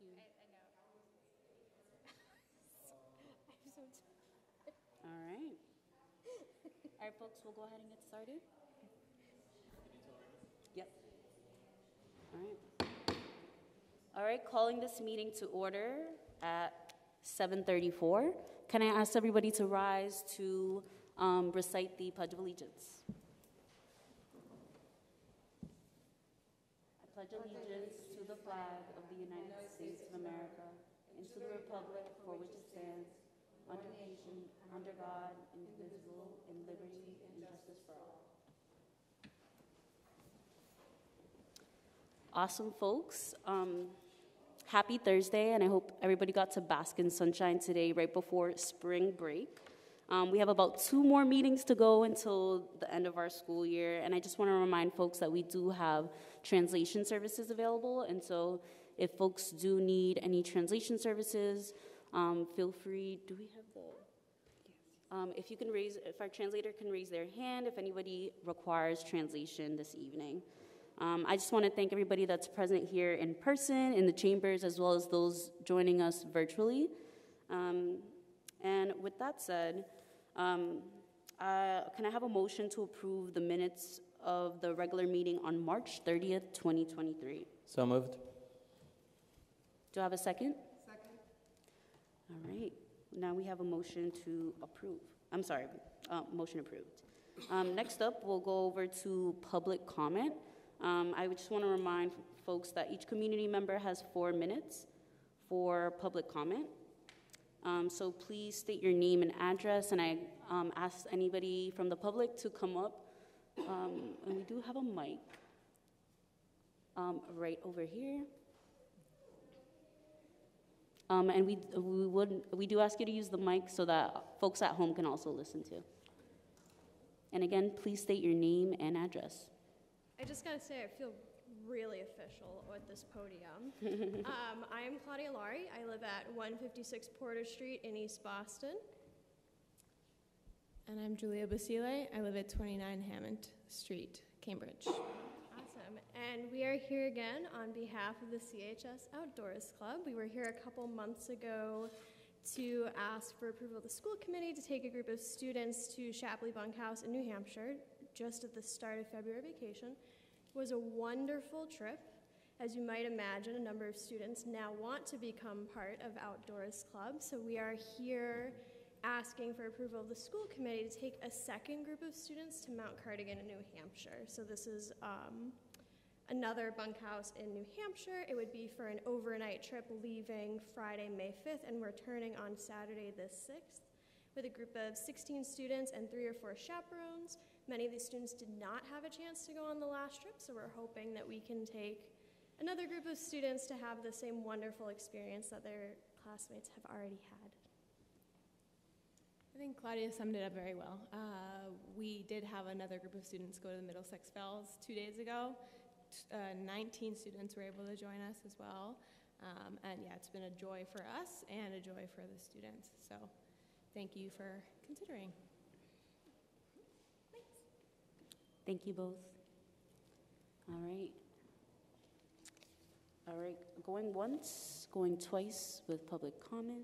you. I'm so All right. All right, folks, we'll go ahead and get started. Yep. All right. All right, calling this meeting to order at 7:34. Can I ask everybody to rise to recite the Pledge of Allegiance? I pledge allegiance to the flag of the United States of America and to the republic for which it stands, one nation, under God, indivisible, in liberty and justice for all. Awesome, folks. Happy Thursday, and I hope everybody got to bask in sunshine today right before spring break. We have about 2 more meetings to go until the end of our school year, and I just want to remind folks that we do have translation services available, and so if folks do need any translation services, feel free. Do we have the... if our translator can raise their hand if anybody requires translation this evening. I just want to thank everybody that's present here in person, in the chambers, as well as those joining us virtually. And with that said, can I have a motion to approve the minutes of the regular meeting on March 30th, 2023? So moved. Do I have a second? Second. All right. Now we have a motion to approve. I'm sorry, motion approved. Next up, we'll go over to public comment. I would just want to remind folks that each community member has 4 minutes for public comment. So please state your name and address, and I ask anybody from the public to come up. And we do have a mic right over here. And we do ask you to use the mic so that folks at home can also listen to. And again, please state your name and address. I just gotta say, I feel really official at this podium. I am Claudia Laurie. I live at 156 Porter Street in East Boston. And I'm Julia Basile. I live at 29 Hammond Street, Cambridge. Awesome. And we are here again on behalf of the CHS Outdoors Club. We were here a couple months ago to ask for approval of the school committee to take a group of students to Shapley Bunkhouse in New Hampshire just at the start of February vacation. It was a wonderful trip. As you might imagine, a number of students now want to become part of Outdoors Club, so we are here asking for approval of the school committee to take a second group of students to Mount Cardigan in New Hampshire. So this is another bunkhouse in New Hampshire. It would be for an overnight trip leaving Friday, May 5th, and returning on Saturday the 6th with a group of 16 students and 3 or 4 chaperones. Many of these students did not have a chance to go on the last trip, so we're hoping that we can take another group of students to have the same wonderful experience that their classmates have already had. I think Claudia summed it up very well. We did have another group of students go to the Middlesex Fells 2 days ago. 19 students were able to join us as well. And yeah, it's been a joy for us and a joy for the students. So thank you for considering. Thank you both. All right. All right, going once, going twice with public comment.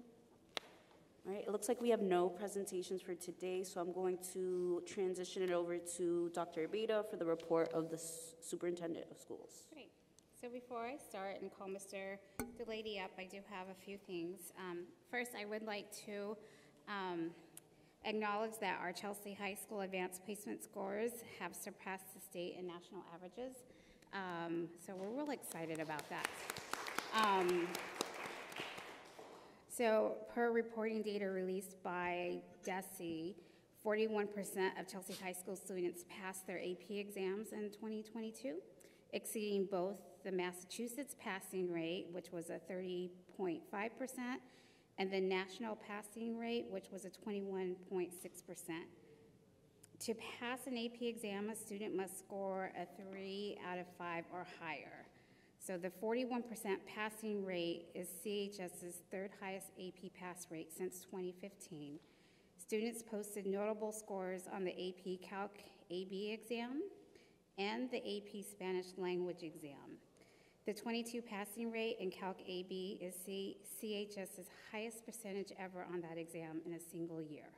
All right, it looks like we have no presentations for today, so I'm going to transition it over to Dr. Abeyta for the report of the Superintendent of Schools. Great. So before I start and call Mr. Delady up, I do have a few things. First, I would like to acknowledge that our Chelsea High School advanced placement scores have surpassed the state and national averages. So we're real excited about that. So per reporting data released by DESE, 41% of Chelsea High School students passed their AP exams in 2022, exceeding both the Massachusetts passing rate, which was a 30.5%, and the national passing rate, which was a 21.6%. To pass an AP exam, a student must score a 3 out of 5 or higher. So the 41% passing rate is CHS's 3rd highest AP pass rate since 2015. Students posted notable scores on the AP Calc AB exam and the AP Spanish language exam. The 22 passing rate in Calc AB is CHS's highest percentage ever on that exam in a single year.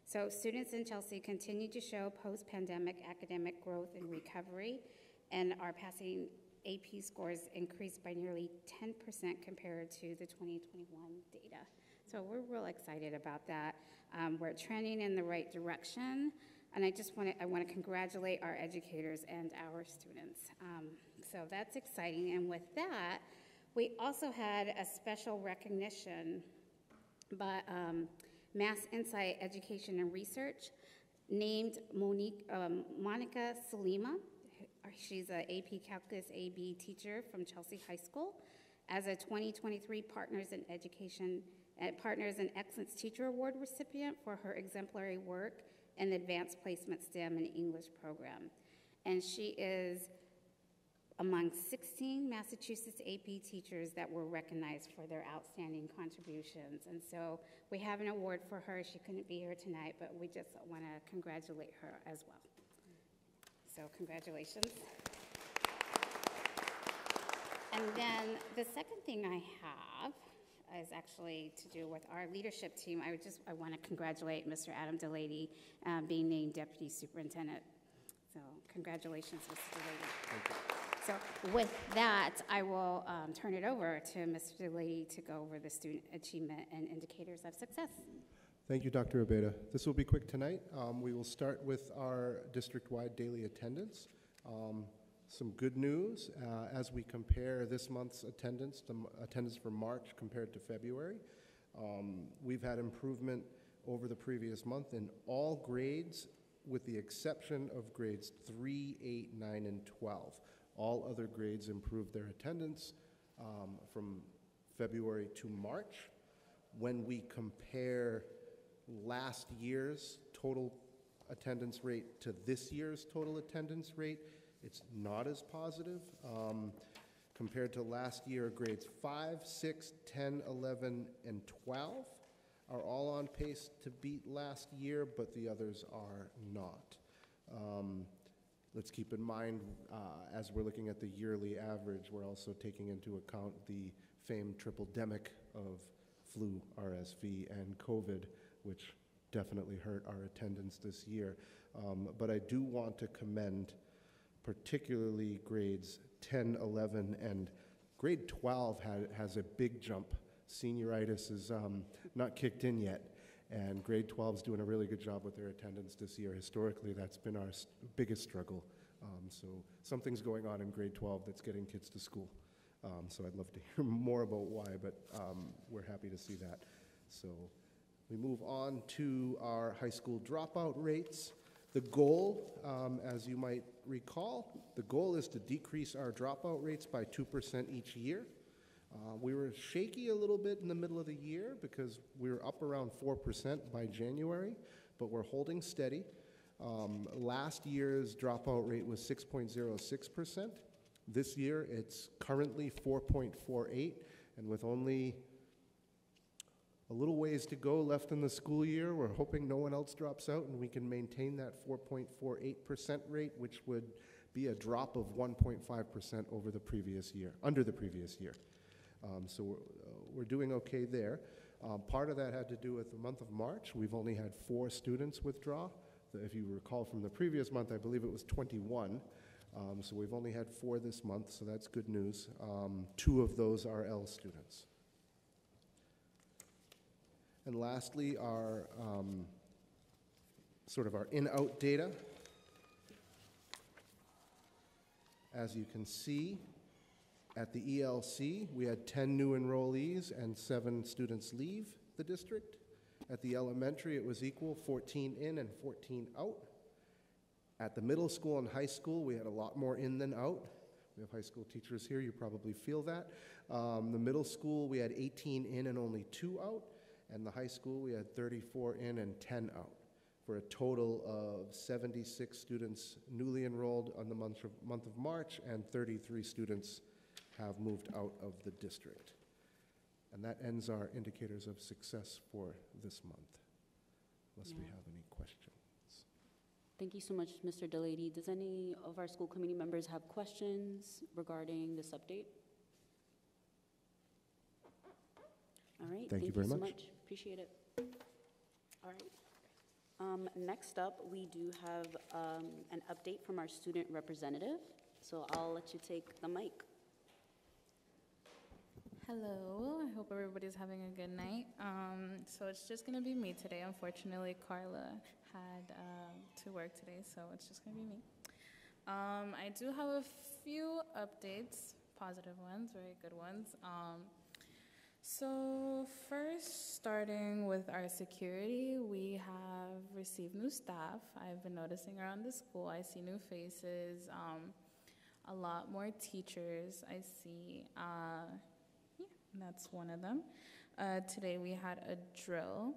So students in Chelsea continue to show post-pandemic academic growth and recovery, and our passing AP scores increased by nearly 10% compared to the 2021 data. So we're real excited about that. We're trending in the right direction, and I want to congratulate our educators and our students. So that's exciting, and with that, we also had a special recognition by Mass Insight Education and Research, named Monica Salima. She's an AP Calculus AB teacher from Chelsea High School, as a 2023 Partners in Excellence Teacher Award recipient for her exemplary work in the Advanced Placement STEM and English program. And she is among 16 Massachusetts AP teachers that were recognized for their outstanding contributions. And so we have an award for her. She couldn't be here tonight, but we just want to congratulate her as well. So congratulations. And then the second thing I have is actually to do with our leadership team. I want to congratulate Mr. Adam Delaney being named Deputy Superintendent. So congratulations, Mr. Delaney. Thank you. So with that, I will turn it over to Mr. Delaney to go over the student achievement and indicators of success. Thank you, Dr. Abeda. This will be quick tonight. We will start with our district-wide daily attendance. Some good news as we compare this month's attendance to attendance for March compared to February. We've had improvement over the previous month in all grades, with the exception of grades 3, 8, 9, and 12. All other grades improved their attendance from February to March. When we compare last year's total attendance rate to this year's total attendance rate, it's not as positive. Compared to last year, grades 5, 6, 10, 11, and 12 are all on pace to beat last year, but the others are not. Let's keep in mind, as we're looking at the yearly average, we're also taking into account the famed triple-demic of flu, RSV, and COVID, which definitely hurt our attendance this year. But I do want to commend particularly grades 10, 11, and grade 12 has a big jump. Senioritis is not kicked in yet, and grade 12 is doing a really good job with their attendance this year. Historically, that's been our biggest struggle. So something's going on in grade 12 that's getting kids to school. So I'd love to hear more about why, but we're happy to see that. So we move on to our high school dropout rates. The goal, as you might recall, the goal is to decrease our dropout rates by 2% each year. We were shaky a little bit in the middle of the year because we were up around 4% by January, but we're holding steady. Last year's dropout rate was 6.06%. This year it's currently 4.48, and with only a little ways to go left in the school year, we're hoping no one else drops out and we can maintain that 4.48% rate, which would be a drop of 1.5% over the previous year, under the previous year. So we're doing okay there. Part of that had to do with the month of March. We've only had 4 students withdraw. If you recall from the previous month, I believe it was 21. So we've only had 4 this month, so that's good news. 2 of those are L students. And lastly, our sort of our in-out data. As you can see, at the ELC, we had 10 new enrollees and 7 students leave the district. At the elementary, it was equal, 14 in and 14 out. At the middle school and high school, we had a lot more in than out. We have high school teachers here, you probably feel that. The middle school, we had 18 in and only 2 out. And the high school, we had 34 in and 10 out, for a total of 76 students newly enrolled on the month of March, and 33 students have moved out of the district. And that ends our indicators of success for this month, unless we have any questions. Thank you so much, Mr. Delaney. Does any of our school committee members have questions regarding this update? All right. Thank you very so much. Appreciate it. All right. Next up, we do have an update from our student representative. So I'll let you take the mic. Hello, I hope everybody's having a good night. So it's just gonna be me today. Unfortunately, Carla had to work today, so it's just gonna be me. I do have a few updates, positive ones, very good ones. So first, starting with our security, we have received new staff. I've been noticing around the school, I see new faces, a lot more teachers. I see, that's one of them. Today we had a drill,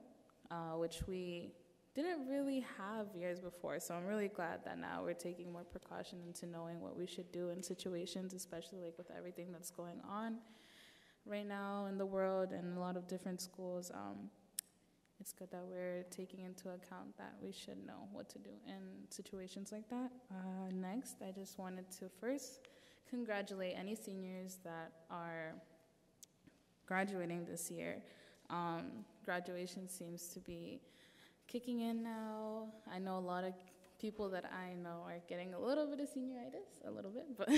which we didn't really have years before, so I'm really glad that now we're taking more precaution into knowing what we should do in situations, especially like with everything that's going on right now in the world and a lot of different schools. It's good that we're taking into account that we should know what to do in situations like that. Next, I just wanted to first congratulate any seniors that are graduating this year. Graduation seems to be kicking in now. I know a lot of people that I know are getting a little bit of senioritis, a little bit, but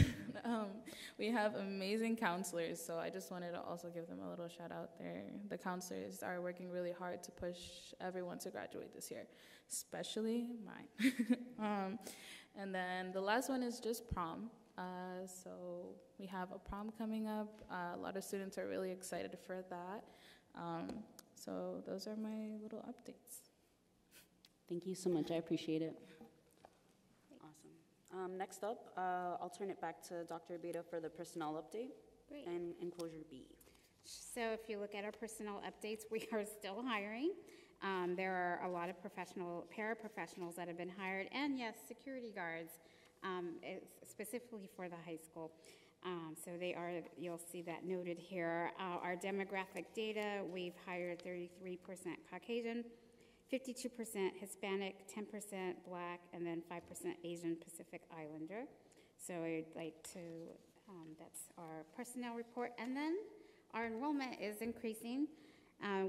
we have amazing counselors, so I just wanted to also give them a little shout out there. The counselors are working really hard to push everyone to graduate this year, especially mine. And then the last one is just prom. So we have a prom coming up. A lot of students are really excited for that. So those are my little updates. Thank you so much. I appreciate it. Awesome. Next up, I'll turn it back to Dr. Abeda for the personnel update. Great. And enclosure B. So if you look at our personnel updates, we are still hiring. There are a lot of paraprofessionals that have been hired, and yes, security guards, specifically for the high school. So you'll see that noted here. Our demographic data, we've hired 33% Caucasian, 52% Hispanic, 10% Black, and then 5% Asian Pacific Islander. So I'd like to, that's our personnel report. And then our enrollment is increasing.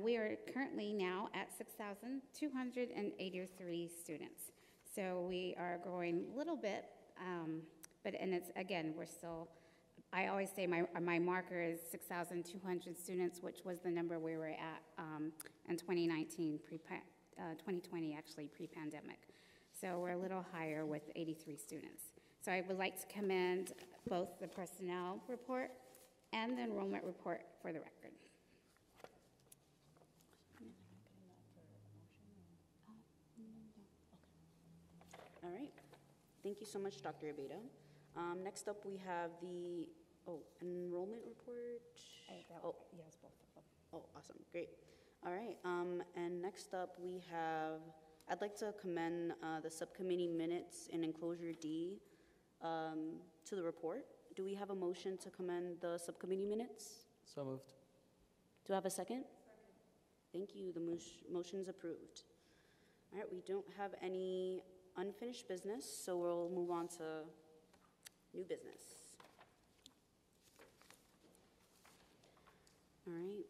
We are currently now at 6,283 students. So we are growing a little bit, and it's, again, we're still, I always say my marker is 6,200 students, which was the number we were at in 2019, 2020 actually, pre-pandemic. So we're a little higher with 83 students. So I would like to commend both the personnel report and the enrollment report for the record. All right. Thank you so much, Dr. Abeda. Next up, we have the enrollment report. Yes, both of them. Oh, awesome. Great. All right. And next up, we have, I'd like to commend the subcommittee minutes in enclosure D to the report. Do we have a motion to commend the subcommittee minutes? So moved. Do I have a second? Thank you. The motion is approved. All right. We don't have any unfinished business, so we'll move on to new business. All right.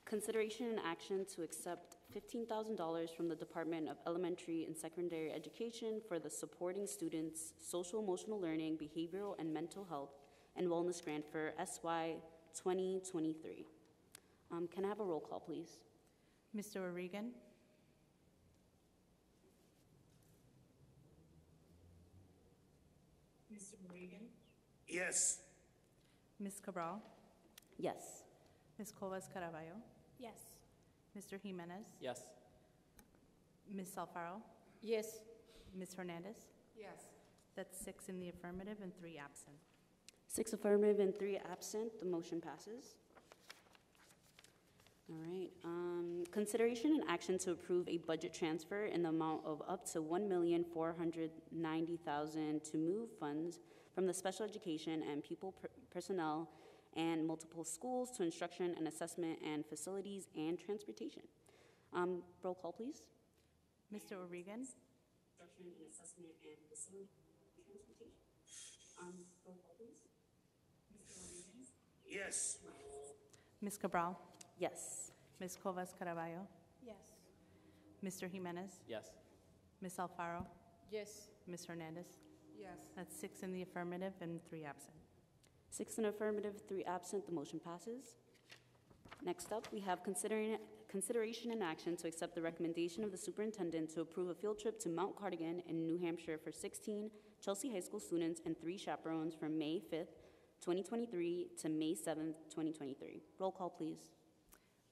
Consideration and action to accept $15,000 from the Department of Elementary and Secondary Education for the Supporting Students Social-Emotional Learning, Behavioral and Mental Health and Wellness Grant for SY 2023. Can I have a roll call, please? Mr. O'Regan? Mr. O'Regan? Yes. Ms. Cabral? Yes. Ms. Covas Caraballo? Yes. Mr. Jimenez? Yes. Ms. Alfaro? Yes. Ms. Hernandez? Yes. That's 6 in the affirmative and 3 absent. 6 affirmative and 3 absent. The motion passes. All right. Consideration and action to approve a budget transfer in the amount of up to $1,490,000 to move funds from the special education and pupil personnel and multiple schools to instruction and assessment and facilities and transportation. Roll call, please. Mr. O'Regan? Instruction and assessment and facility transportation. Roll call, please. Yes. Ms. Cabral? Yes. Ms. Covas Caraballo? Yes. Mr. Jimenez? Yes. Ms. Alfaro? Yes. Ms. Hernandez? Yes. That's 6 in the affirmative and 3 absent. 6 in affirmative, 3 absent, the motion passes. Next up, we have consideration and action to accept the recommendation of the superintendent to approve a field trip to Mount Cardigan in New Hampshire for 16 Chelsea High School students and 3 chaperones from May 5th, 2023 to May 7th, 2023. Roll call, please.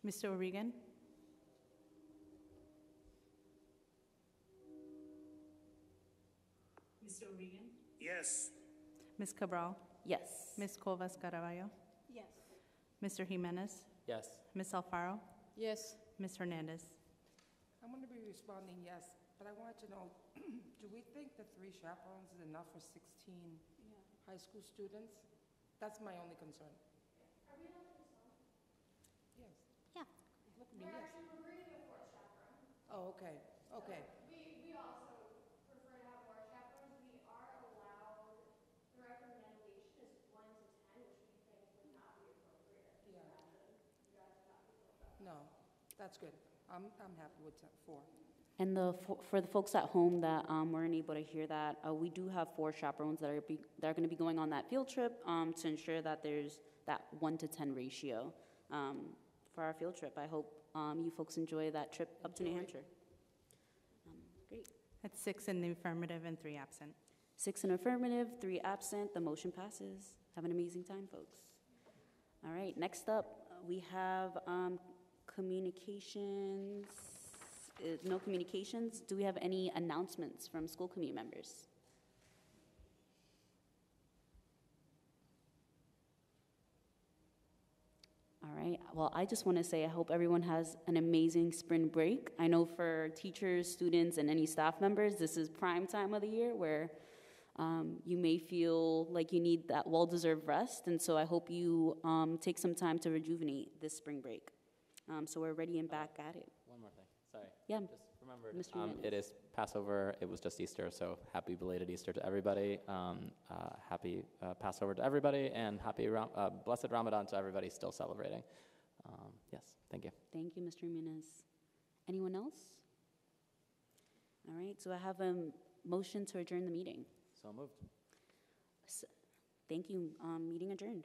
Mr. O'Regan? Mr. O'Regan? Yes. Ms. Cabral? Yes. Ms. Covas Caraballo? Yes. Mr. Jimenez? Yes. Ms. Alfaro? Yes. Ms. Hernandez? I'm going to be responding yes, but I wanted to know, do we think the 3 chaperones is enough for 16 high school students? That's my only concern. Are we allowed to respond? Yes. Yeah. Look at me, yes. We're bringing a 4th chaperone. Oh, okay, okay. We also prefer to have more chaperones. We are allowed, the recommendation is 1 to 10, which we think would not be appropriate. Yeah. No, that's good. I'm happy with 4. And for the folks at home that weren't able to hear that, we do have 4 chaperones that are going to be going on that field trip to ensure that there's that 1 to 10 ratio for our field trip. I hope you folks enjoy that trip up to New Hampshire. Great. That's 6 in the affirmative and 3 absent. 6 in affirmative, 3 absent. The motion passes. Have an amazing time, folks. All right, next up, we have communications. No communications. Do we have any announcements from school committee members? All right. Well, I just want to say I hope everyone has an amazing spring break. I know for teachers, students, and any staff members, this is prime time of the year where you may feel like you need that well-deserved rest, and so I hope you take some time to rejuvenate this spring break. So we're ready and back at it. One more thing. Sorry. Yeah. Just remembered. Mr. Hernandez. It is Passover. It was just Easter, so happy belated Easter to everybody. Happy Passover to everybody, and happy blessed Ramadan to everybody still celebrating. Yes. Thank you. Thank you, Mr. Jimenez. Anyone else? All right. So I have a motion to adjourn the meeting. So moved. Thank you. Meeting adjourned.